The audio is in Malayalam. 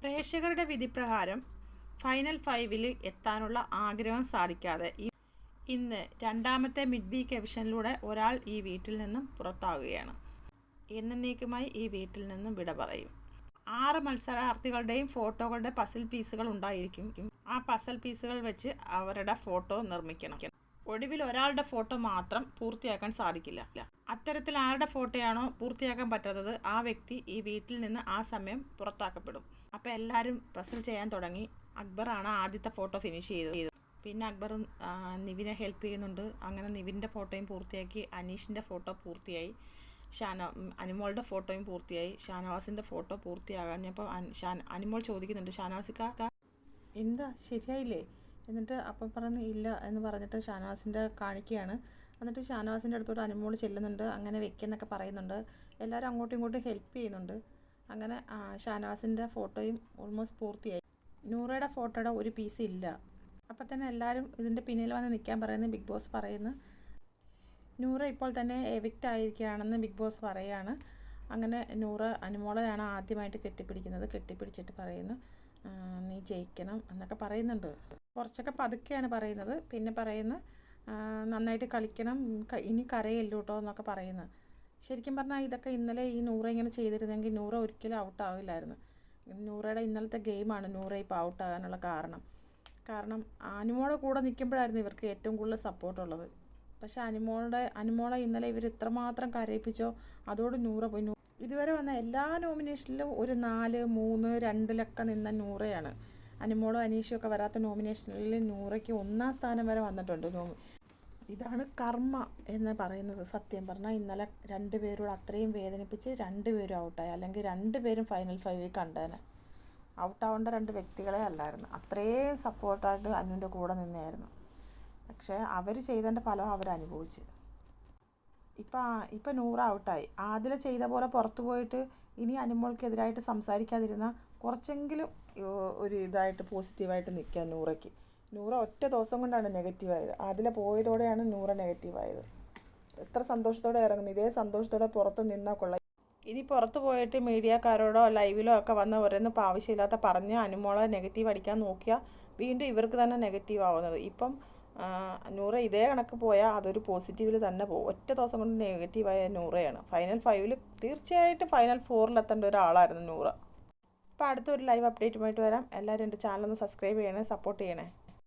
പ്രേക്ഷകരുടെ വിധിപ്രകാരം ഫൈനൽ 5-ൽ എത്താനുള്ള ആഗ്രഹം സാധിക്കാതെ ഇന്ന് രണ്ടാമത്തെ മിഡ് വീക്ക് എവിഷനിലൂടെ ഒരാൾ ഈ വീട്ടിൽ നിന്നും പുറത്താവുകയാണ്. എന്നേക്കുമായി ഈ വീട്ടിൽ നിന്നും വിട പറയും. 6 മത്സരാർത്ഥികളുടെയും ഫോട്ടോകളുടെ പസിൽ പീസുകൾ ഉണ്ടായിരിക്കും. ആ പസിൽ പീസുകൾ വെച്ച് അവരുടെ ഫോട്ടോ നിർമ്മിക്കണം. ഒടുവിൽ ഒരാളുടെ ഫോട്ടോ മാത്രം പൂർത്തിയാക്കാൻ സാധിക്കില്ല. അത്തരത്തിൽ ആരുടെ ഫോട്ടോയാണോ പൂർത്തിയാക്കാൻ പറ്റാത്തത് ആ വ്യക്തി ഈ വീട്ടിൽ നിന്ന് ആ സമയം പുറത്താക്കപ്പെടും. അപ്പോൾ എല്ലാവരും പസിൽ ചെയ്യാൻ തുടങ്ങി. അക്ബറാണ് ആദ്യത്തെ ഫോട്ടോ ഫിനിഷ് ചെയ്തത്. പിന്നെ അക്ബർ നിവിനെ ഹെൽപ്പ് ചെയ്യുന്നുണ്ട്. അങ്ങനെ നിവിൻ്റെ ഫോട്ടോയും പൂർത്തിയാക്കി. അനീഷിൻ്റെ ഫോട്ടോ പൂർത്തിയായി. അനുമോളുടെ ഫോട്ടോയും പൂർത്തിയായി. ഷാനവാസിൻ്റെ ഫോട്ടോ പൂർത്തിയാകാഞ്ഞപ്പോൾ അനുമോൾ ചോദിക്കുന്നുണ്ട്, ഷാനവാസിക്ക എന്താ ശരിയായില്ലേ? എന്നിട്ട് അപ്പം പറഞ്ഞ് ഇല്ല എന്ന് പറഞ്ഞിട്ട് ഷാനവാസിൻ്റെ കാണിക്കുകയാണ്. എന്നിട്ട് ഷാനവാസിൻ്റെ അടുത്തോട്ട് അനുമോൾ ചെല്ലുന്നുണ്ട്. അങ്ങനെ വെക്കുന്നൊക്കെ പറയുന്നുണ്ട്. എല്ലാവരും അങ്ങോട്ടും ഇങ്ങോട്ടും ഹെൽപ്പ് ചെയ്യുന്നുണ്ട്. അങ്ങനെ ഷാനവാസിൻ്റെ ഫോട്ടോയും ഓൾമോസ്റ്റ് പൂർത്തിയായി. നൂറയുടെ ഫോട്ടോയുടെ ഒരു പീസ് ഇല്ല. അപ്പം തന്നെ എല്ലാവരും ഇതിൻ്റെ പിന്നിൽ വന്ന് നിൽക്കാൻ പറയുന്നു. ബിഗ് ബോസ് പറയുന്നു നൂറ ഇപ്പോൾ തന്നെ എവിക്റ്റ് ആയിരിക്കുകയാണെന്ന് ബിഗ് ബോസ് പറയുകയാണ്. അങ്ങനെ നൂറ അനുമോളെയാണ് ആദ്യമായിട്ട് കെട്ടിപ്പിടിച്ചിട്ട് പറയുന്നു നീ ജയിക്കണം എന്നൊക്കെ പറയുന്നുണ്ട്. കുറച്ചൊക്കെ പതുക്കെയാണ് പറയുന്നത്. പിന്നെ പറയുന്നു നന്നായിട്ട് കളിക്കണം, ഇനി കരയല്ലോ കേട്ടോ എന്നൊക്കെ പറയുന്നത്. ശരിക്കും പറഞ്ഞാൽ ഇതൊക്കെ ഇന്നലെ ഈ നൂറ ഇങ്ങനെ ചെയ്തിരുന്നെങ്കിൽ നൂറ ഒരിക്കലും ഔട്ടാവില്ലായിരുന്നു. നൂറയുടെ ഇന്നലത്തെ ഗെയിമാണ് നൂറ ഇപ്പോൾ ഔട്ടാകാനുള്ള കാരണം അനുമോളെ കൂടെ നിൽക്കുമ്പോഴായിരുന്നു ഇവർക്ക് ഏറ്റവും കൂടുതൽ സപ്പോർട്ടുള്ളത്. പക്ഷേ അനുമോളെ ഇന്നലെ ഇവർ ഇത്രമാത്രം കരയിപ്പിച്ചോ അതോട് നൂറ പോയി. ഇതുവരെ വന്ന എല്ലാ നോമിനേഷനിലും ഒരു 4, 3, 2 നിന്ന നൂറയാണ്. അനുമോളും അനീഷും ഒക്കെ വരാത്ത നോമിനേഷനിൽ നൂറയ്ക്ക് 1-ാം സ്ഥാനം വരെ വന്നിട്ടുണ്ട്. ഇതാണ് കർമ്മ എന്ന് പറയുന്നത്. സത്യം പറഞ്ഞാൽ ഇന്നലെ 2 പേരോട് അത്രയും വേദനിപ്പിച്ച് 2 പേരും ഔട്ടായി. അല്ലെങ്കിൽ 2 പേരും ഫൈനൽ 5-ൽ കണ്ടേനെ. ഔട്ടാവേണ്ട 2 വ്യക്തികളെ അല്ലായിരുന്നു. അത്രയും സപ്പോർട്ടായിട്ട് അനുവിൻ്റെ കൂടെ നിന്നായിരുന്നു. പക്ഷേ അവർ ചെയ്തതിൻ്റെ ഫലം അവർ അനുഭവിച്ച്. ഇപ്പം നൂറ ഔട്ടായി. ആദില ചെയ്ത പോലെ പുറത്തു പോയിട്ട് ഇനി അനുമോൾക്കെതിരായിട്ട് സംസാരിക്കാതിരുന്ന കുറച്ചെങ്കിലും ഒരു ഇതായിട്ട് പോസിറ്റീവായിട്ട് നിൽക്കാൻ നൂറയ്ക്ക്. നൂറ ഒറ്റ ദിവസം കൊണ്ടാണ് നെഗറ്റീവായത്. ആദില പോയതോടെയാണ് നൂറ നെഗറ്റീവായത്. എത്ര സന്തോഷത്തോടെ ഇറങ്ങുന്നു. ഇതേ സന്തോഷത്തോടെ പുറത്ത് നിന്നാൽ കൊള്ളാം. ഇനി പുറത്ത് പോയിട്ട് മീഡിയക്കാരോടോ ലൈവിലോ ഒക്കെ വന്ന് ഓരോന്നും ആവശ്യമില്ലാത്ത പറഞ്ഞ് അനുമോളെ നെഗറ്റീവ് അടിക്കാൻ നോക്കിയാൽ വീണ്ടും ഇവർക്ക് തന്നെ നെഗറ്റീവ് ആവുന്നത്. ഇപ്പം നൂറ ഇതേ കണക്ക് പോയാൽ അതൊരു പോസിറ്റീവിൽ തന്നെ പോകും. ഒറ്റ ദിവസം കൊണ്ട് നെഗറ്റീവായ നൂറയാണ്. ഫൈനൽ 5-ൽ തീർച്ചയായിട്ടും ഫൈനൽ 4-ൽ എത്തേണ്ട ഒരാളായിരുന്നു നൂറ. അപ്പോൾ അടുത്തൊരു ലൈവ് അപ്ഡേറ്റുമായിട്ട് വരാം. എല്ലാവരും എൻ്റെ ചാനലൊന്ന് സബ്സ്ക്രൈബ് ചെയ്യണേ, സപ്പോർട്ട് ചെയ്യണേ.